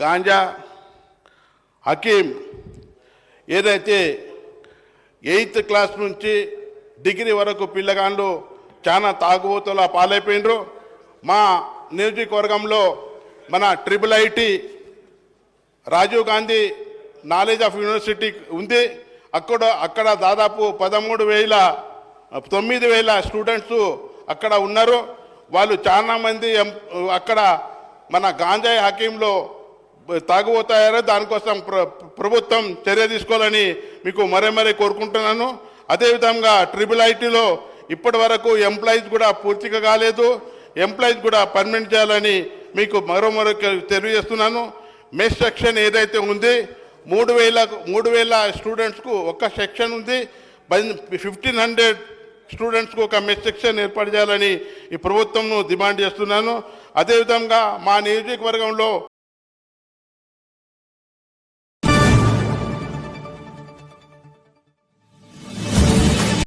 గాంజా హకీం ఏదైతే 8th class నుంచి degree వరకు పిల్లగాళ్ళు చాలా తాగుబోతుల పాలైపోయినరు. మా నియోజకవర్గంలో మన IIIT Rajiv Gandhi knowledge of university ఉంది. అక్కడ దాదాపు 9,000 స్టూడెంట్స్ అక్కడ ఉన్నారు. వాళ్ళు చాలామంది అక్కడ మన గాంజాయి హకీంలో తాగుబోతాయారో దానికోసం ప్రభుత్వం చర్య తీసుకోవాలని మీకు మరీ కోరుకుంటున్నాను. అదేవిధంగా IIITలో ఇప్పటి వరకు ఎంప్లాయీస్ కూడా పూర్తిగా కాలేదు. ఎంప్లాయీస్ కూడా పర్మనెంట్ చేయాలని మీకు మరో తెలియజేస్తున్నాను. మెస్ సెక్షన్ ఏదైతే ఉంది 3,000 స్టూడెంట్స్కు ఒక సెక్షన్ ఉంది. 1,500 స్టూడెంట్స్కు ఒక మెస్ సెక్షన్ ఏర్పాటు చేయాలని ఈ ప్రభుత్వంను డిమాండ్ చేస్తున్నాను. అదేవిధంగా మా నియోజకవర్గంలో